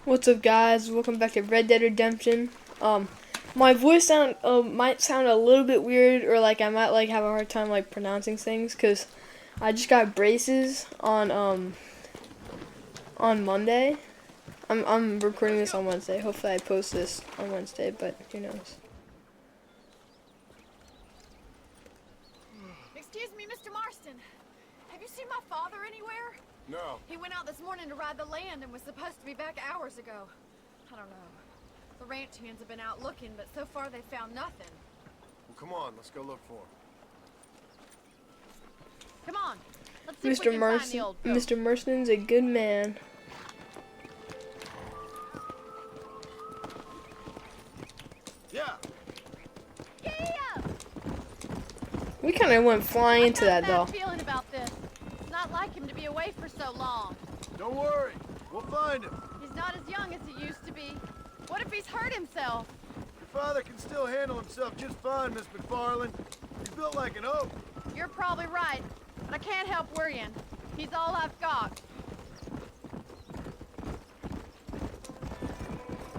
What's up, guys? Welcome back to Red Dead Redemption. My voice might sound a little bit weird, or like I might have a hard time pronouncing things, cause I just got braces on Monday. I'm recording this on Wednesday. Hopefully I post this on Wednesday, but who knows? Excuse me, Mr. Marston. Have you seen my father anywhere? No. He went out this morning to ride the land and was supposed to be back hours ago. I don't know. The ranch hands have been out looking, but so far they found nothing. Well, come on, let's go look for him. Come on. Let's see if we can find the old goat. Mr. Marston's a good man. Yeah. Yeah! We kind of went flying into that, though. I've got a bad feeling about this. It's not like him to be away for so long. Don't worry, we'll find him. He's not as young as he used to be. What if he's hurt himself? Your father can still handle himself just fine, Miss McFarland. He's built like an oak. You're probably right, but I can't help worrying. He's all I've got.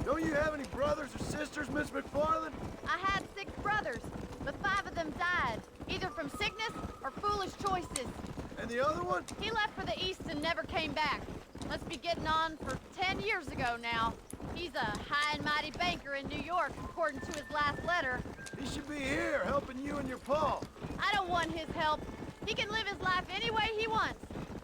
Don't you have any brothers or sisters, Miss McFarland? I had 6 brothers, but 5 of them died, either from sickness or foolish choices. And the other one? He left for the east and never came back. Must be getting on for 10 years ago now. He's a high and mighty banker in New York, according to his last letter. He should be here, helping you and your pa. I don't want his help. He can live his life any way he wants.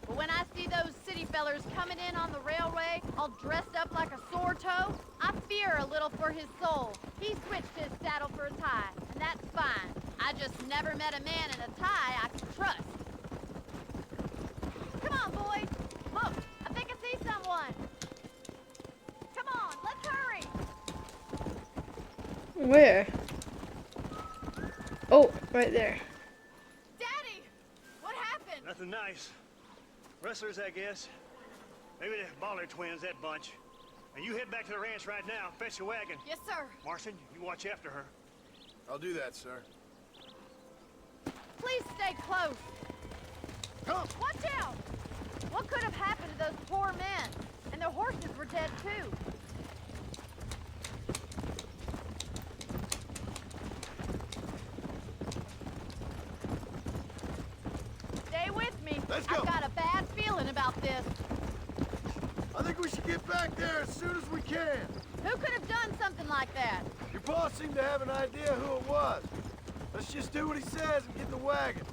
But when I see those city fellers coming in on the railway, all dressed up like a sore toe, I fear a little for his soul. He switched his saddle for a tie, and that's fine. I just never met a man in a tie I could trust. Come on, boys. Look, I think I see someone. Come on, let's hurry. Where? Oh, right there. Daddy, what happened? Nothing nice. Rustlers, I guess. Maybe the Baller twins, that bunch. And you head back to the ranch right now. Fetch the wagon. Yes, sir. Marston, you watch after her. I'll do that, sir. Please stay close. Come! Watch out! What could have happened to those poor men? And their horses were dead, too. Stay with me. Let's go. I've got a bad feeling about this. I think we should get back there as soon as we can. Who could have done something like that? Your boss seemed to have an idea who it was. Let's just do what he says and get the wagon.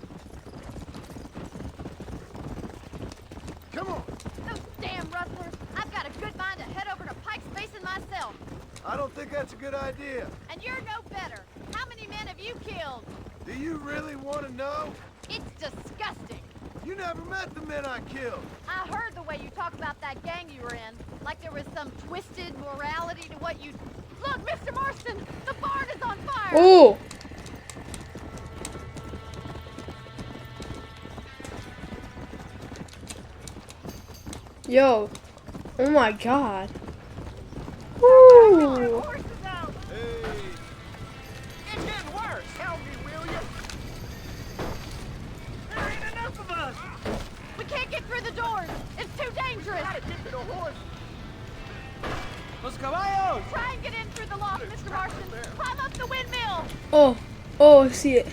Come on. Those damn rustlers. I've got a good mind to head over to Pike's Basin myself. I don't think that's a good idea. And you're no better. How many men have you killed? Do you really want to know? It's disgusting. You never met the men I killed. I heard the way you talk about that gang you were in. Like there was some twisted morality to what you... Look, Mr. Marston! The barn is on fire! Oh! Yo. Oh my god. Woo! Horses out! Hey, It's getting worse. Help me, will you? There ain't enough of us. We can't get through the doors! It's too dangerous! Get to the horse. Los caballos. Try and get in through the loft, Mr. Marston! Climb up the windmill! Oh. Oh, I see it.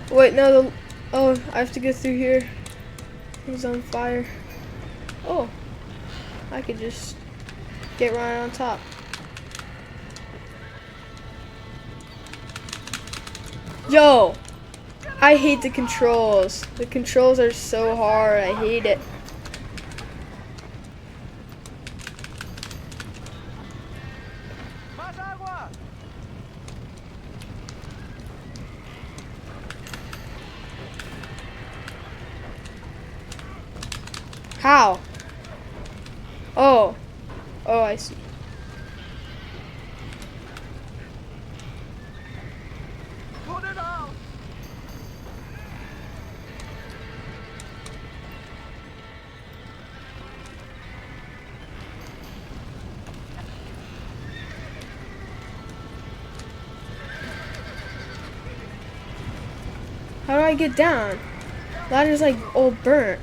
Wait, no, oh, I have to get through here. He's on fire. Oh. I could just get right on top. Yo! I hate the controls. The controls are so hard. I hate it. Más agua. How? Oh. Oh, I see. Put it out. How do I get down? Ladder's like all burnt.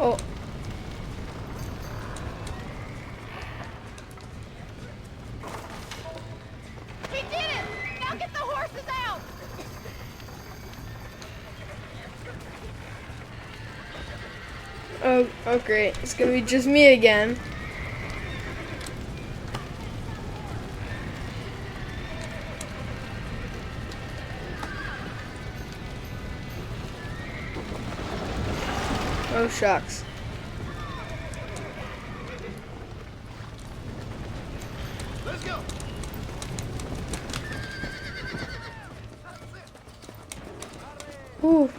Oh. He did it! Now get the horses out! Oh, great. It's gonna be just me again. Oh, shucks. Let's go. Ooh.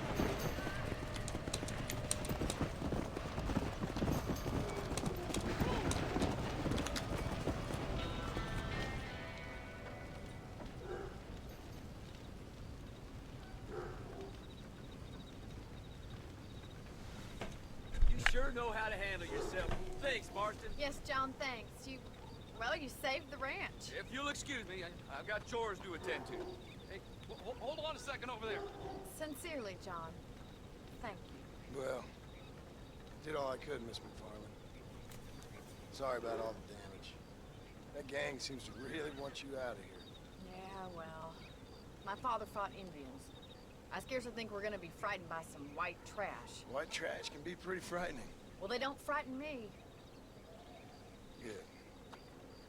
You sure know how to handle yourself. Thanks, Marston. Yes, John, thanks. Well, you saved the ranch. If you'll excuse me, I've got chores to attend to. Hey, hold on a second over there. Sincerely, John. Thank you. Well, I did all I could, Miss McFarland. Sorry about all the damage. That gang seems to really want you out of here. Yeah, well, my father fought Indians. I scarcely think we're gonna be frightened by some white trash. White trash can be pretty frightening. Well, they don't frighten me. Good.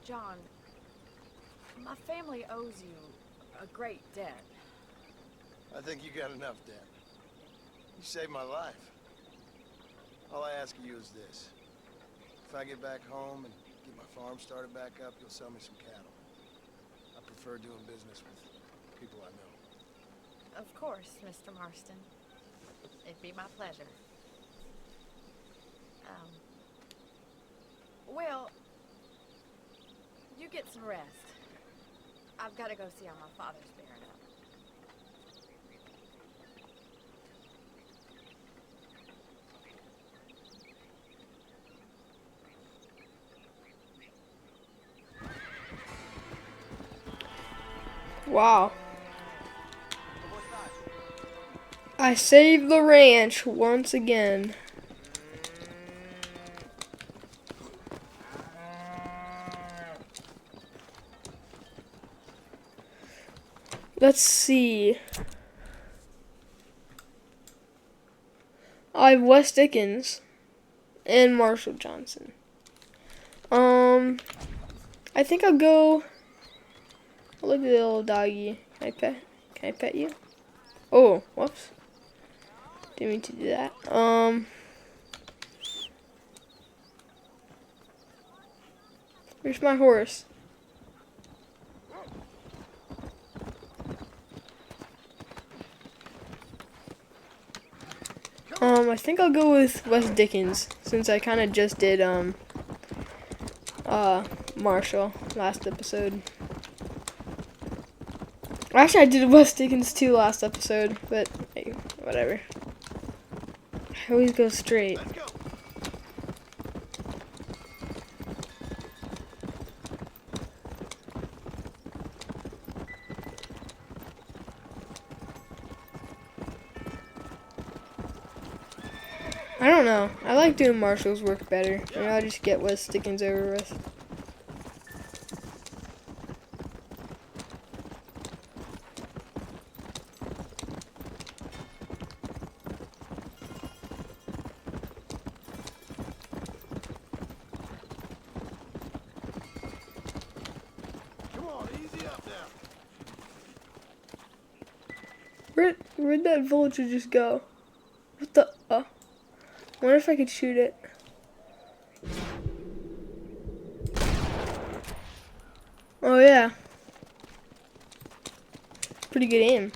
John, my family owes you a great debt. I think you got enough debt. You saved my life. All I ask of you is this. If I get back home and get my farm started back up, you'll sell me some cattle. I prefer doing business with people I know. Of course, Mr. Marston. It'd be my pleasure. Well, you get some rest. I've got to go see how my father's bearing up. Wow. I saved the ranch once again. Let's see. I have Wes Dickens and Marshall Johnson. I think I'll go. Look at the little doggy. Can I pet you? Oh, whoops. Didn't mean to do that. Where's my horse? I think I'll go with Wes Dickens since I kind of just did Marshall last episode. Actually, I did Wes Dickens too last episode, but hey, whatever. I always go straight. Let's go. I don't know. I like doing Marshall's work better. Maybe I'll just get Wes Dickens over with. Come on, easy up now. Where'd that vulture just go? What the? I wonder if I could shoot it. Oh yeah. Pretty good aim.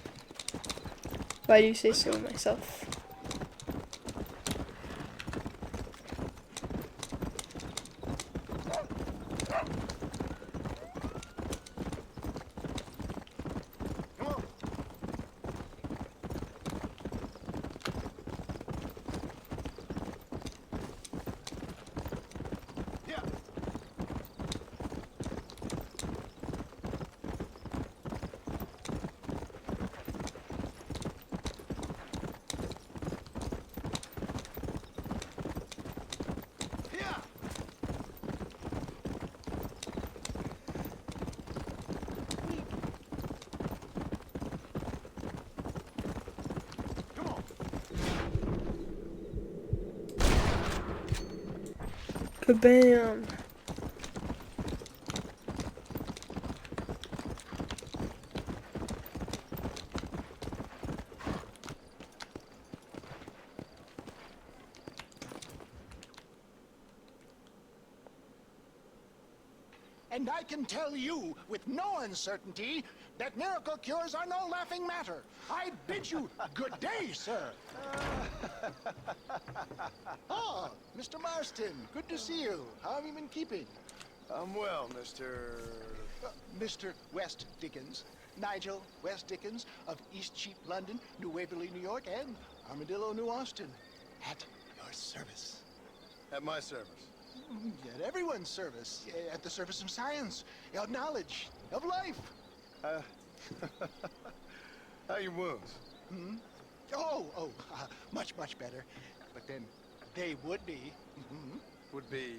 If I do say so myself. Come on. Yeah. Bam. And I can tell you with no uncertainty that miracle cures are no laughing matter. I bid you good day, sir. Oh, Mr. Marston, good to see you. How have you been keeping? I'm well, Mr. Mr. West Dickens. Nigel West Dickens of Eastcheap, London, New Waverly, New York, and Armadillo, New Austin. At your service. At my service. At everyone's service. At the service of science, of knowledge, of life. How your wounds? Much, much better. But then they would be. Would be.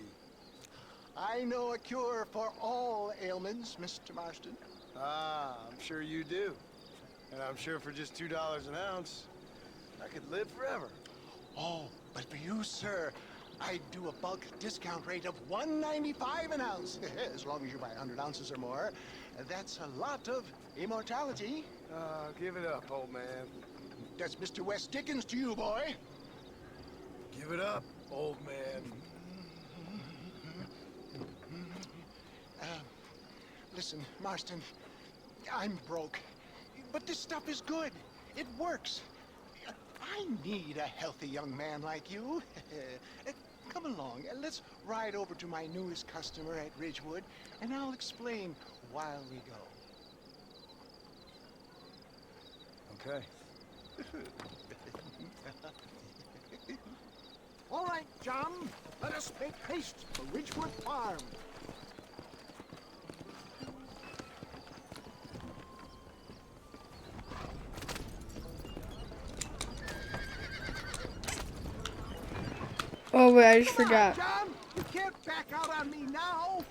I know a cure for all ailments, Mr. Marston. Ah, I'm sure you do. And I'm sure for just $2 an ounce, I could live forever. Oh, but for you, sir, I do a bulk discount rate of $1.95 an ounce. As long as you buy 100 ounces or more. That's a lot of immortality. Give it up, old man. That's Mr. West Dickens to you, boy. Give it up, old man. Listen, Marston, I'm broke. But this stuff is good. It works. I need a healthy young man like you. Come along, and let's ride over to my newest customer at Ridgewood, and I'll explain while we go. Okay. All right, John, let us make haste for Ridgewood Farm. Oh wait, I just Come on, forgot. John, you can't back out on me now.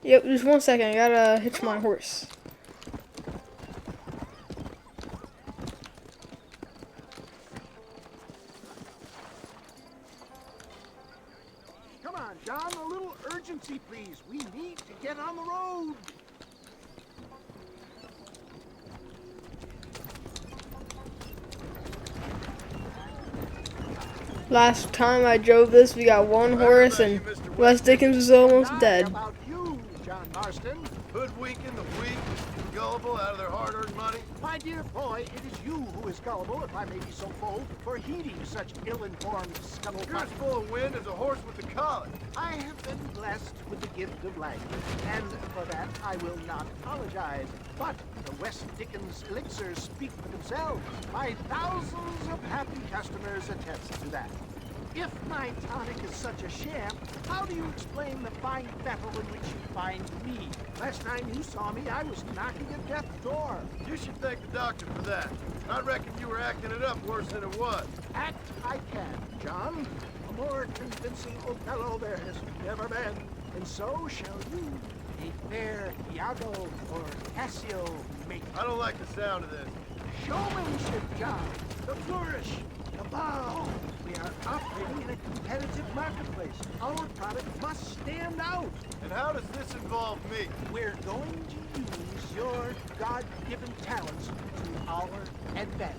Yep, just 1 second. I gotta hitch my horse. Come on, John, a little urgency, please. We need to get on the road. Last time I drove this, we got one horse, and West Dickens was almost dead. About you, John Marston. Hoodwinking the weak, gullible out of their hard-earned money. My dear boy, it is you who is gullible, if I may be so bold, for heeding such ill-informed You're scuttlebutt. as full of wind as a horse with the collar. I have been blessed with the gift of language, and for that I will not apologize. But the West Dickens elixirs speak for themselves. My thousands of happy customers attest to that. If my tonic is such a sham, how do you explain the fine battle in which you find me? Last time you saw me, I was knocking at death's door. You should thank the doctor for that. I reckon you were acting it up worse than it was. Act I can, John. A more convincing Othello there has never been. And so shall you, a fair Iago or Cassio make. I don't like the sound of this. Showmanship, John. The flourish, the bow. We are operating in a competitive marketplace. Our product must stand out. And how does this involve me? We're going to use your God-given talents to our advantage.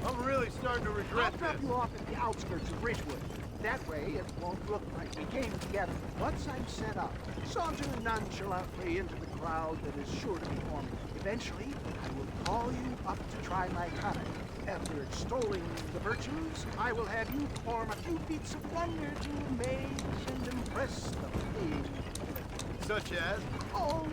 I'm really starting to I'll regret drop this. you off at the outskirts of Ridgewood. That way, it won't look like we came together. Once I'm set up, saunter nonchalantly into the crowd that is sure to be forming. Eventually, I will call you up to try my tonic. After extolling the virtues, I will have you perform a few feats of wonder to amaze and impress the playing. Such as? Oh,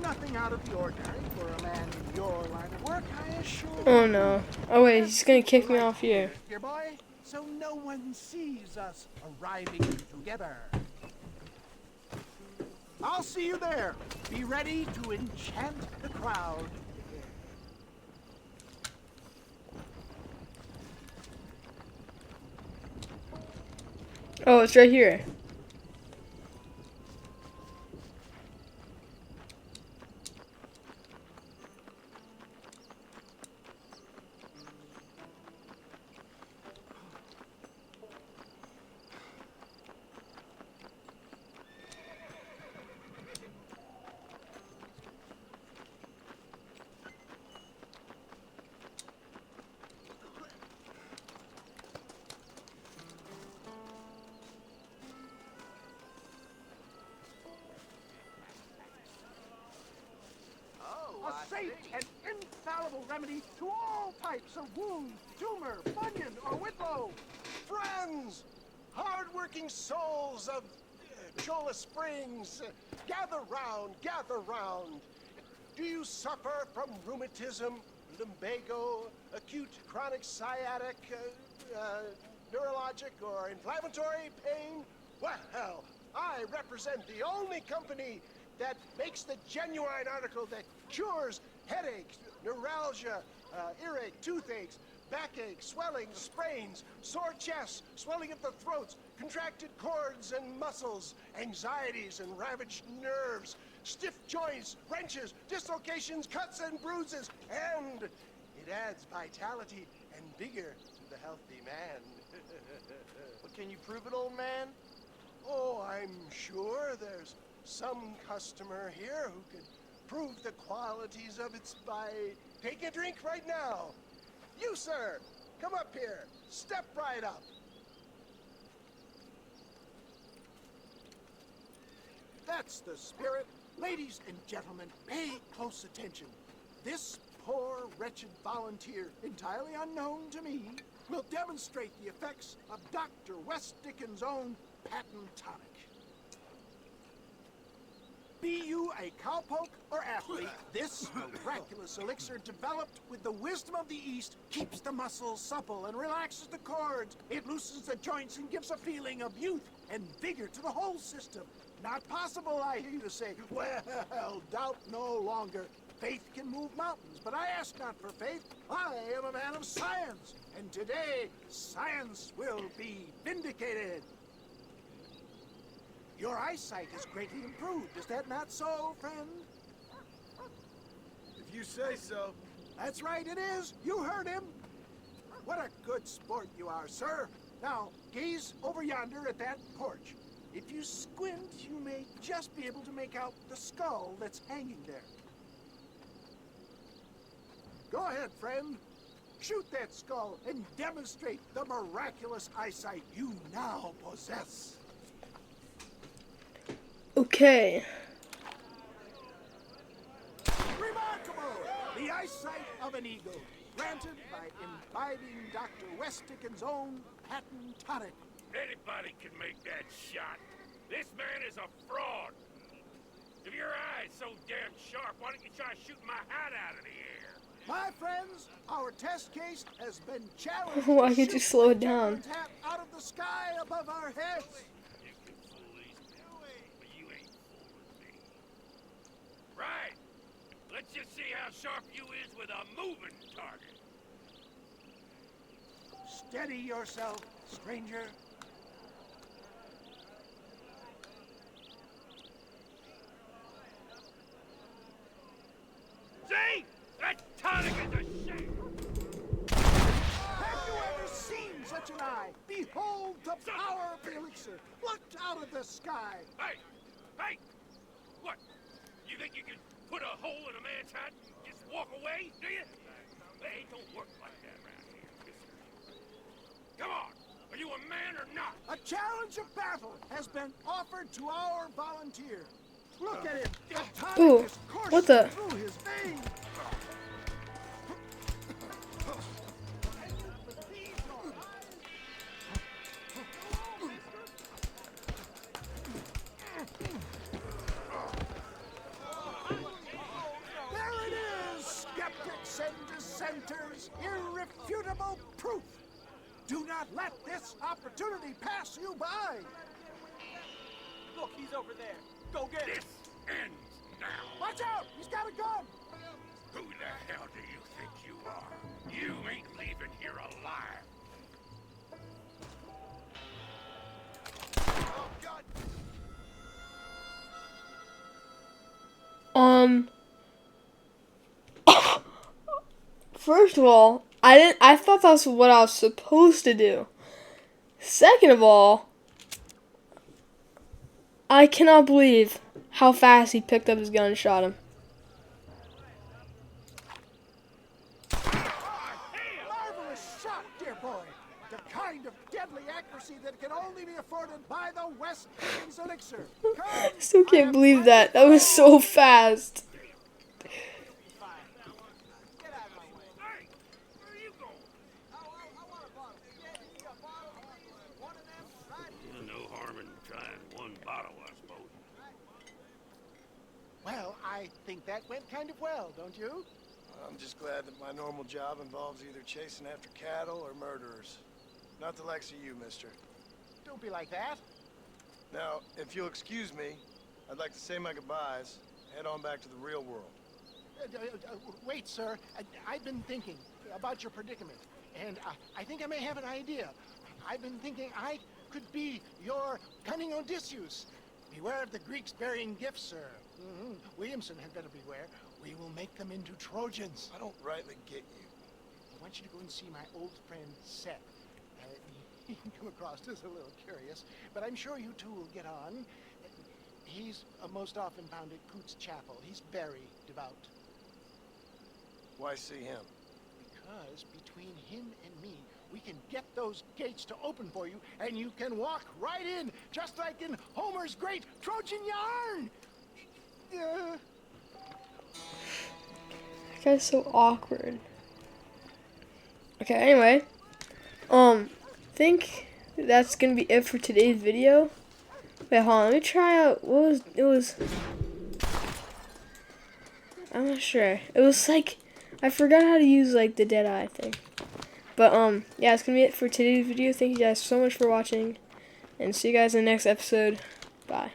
nothing out of the ordinary for a man in your line of work, I assure you. Oh no. Oh wait, he's gonna kick me off here. Dear boy, so no one sees us arriving together. I'll see you there. Be ready to enchant the crowd. Oh, it's right here. safe and infallible remedy to all types of wound, tumor, bunion, or whitlow. Friends, hard-working souls of Cholla Springs, gather round, gather round. Do you suffer from rheumatism, lumbago, acute chronic sciatic, neurologic, or inflammatory pain? Well, I represent the only company that makes the genuine article that cures headaches, neuralgia, earache, toothaches, backache, swelling, sprains, sore chests, swelling of the throats, contracted cords and muscles, anxieties and ravaged nerves, stiff joints, wrenches, dislocations, cuts and bruises, and it adds vitality and vigor to the healthy man. But can you prove it, old man? Oh, I'm sure there's some customer here who could prove the qualities of it by taking a drink right now. You, sir, come up here. Step right up. That's the spirit. Ladies and gentlemen, pay close attention. This poor, wretched volunteer, entirely unknown to me, will demonstrate the effects of Dr. West Dickens' own patent tonic. Be you a cowpoke or athlete, this miraculous elixir developed with the wisdom of the East keeps the muscles supple and relaxes the cords. It loosens the joints and gives a feeling of youth and vigor to the whole system. Not possible, I hear you say. Well, doubt no longer. Faith can move mountains, but I ask not for faith. I am a man of science, and today science will be vindicated. Your eyesight is greatly improved. Is that not so, friend? If you say so. That's right, it is. You heard him. What a good sport you are, sir. Now, gaze over yonder at that porch. If you squint, you may just be able to make out the skull that's hanging there. Go ahead, friend. Shoot that skull and demonstrate the miraculous eyesight you now possess. Okay. Remarkable! The eyesight of an eagle, granted by imbibing Dr. West Dickens' own patent tonic. Anybody can make that shot. This man is a fraud. If your eye's so damn sharp, why don't you try shooting my hat out of the air? My friends, our test case has been challenged. Why to could you shoot slow the it down? Deckard hat out of the sky above our heads. You can fool these people, but you ain't fooling me. Right. Let's just see how sharp you is with a moving target. Steady yourself, stranger. See? That tonic is a shame. Have you ever seen such an eye? Behold the power of the elixir, plucked out of the sky. Hey! Hey! What? You think you can put a hole in a man's hat and just walk away, do you? Hey, it don't work like that around here, mister. Come on! Are you a man or not? A challenge of battle has been offered to our volunteer. Look at him. The tonic Ooh, is coursing what the? through his veins. There it is, skeptics and dissenters, irrefutable proof. Do not let this opportunity pass you by. Look, he's over there. Go get him. This ends now. Watch out! He's got a gun! Who the hell do you think you are? You ain't leaving here alive. Oh, God. First of all, I thought that's what I was supposed to do. Second of all, I cannot believe how fast he picked up his gun and shot him. Marvelous shot, dear boy. The kind of deadly accuracy that can only be afforded by the West Dickens elixir. I still can't believe that. That was so fast. one bottle, I suppose. Well, I think that went kind of well, don't you? I'm just glad that my normal job involves either chasing after cattle or murderers. Not the likes of you, mister. Don't be like that. Now, if you'll excuse me, I'd like to say my goodbyes, head on back to the real world. Wait, sir. I've been thinking about your predicament, and I think I may have an idea. I've been thinking I could be your cunning Odysseus. Beware of the Greeks burying gifts, sir. Williamson had better beware. We will make them into Trojans. I don't rightly get you. I want you to go and see my old friend Seth. He can come across as a little curious, but I'm sure you two will get on. He's most often found at Coots Chapel. He's very devout. Why see him? Because between him and me, we can get those gates to open for you, and you can walk right in, just like in Homer's great Trojan yarn! That guy's so awkward. Okay, anyway. Think that's gonna be it for today's video. Wait, hold on, let me try out I'm not sure. It was like, I forgot how to use like the dead eye thing. But yeah, it's gonna be it for today's video. Thank you guys so much for watching, and see you guys in the next episode. Bye.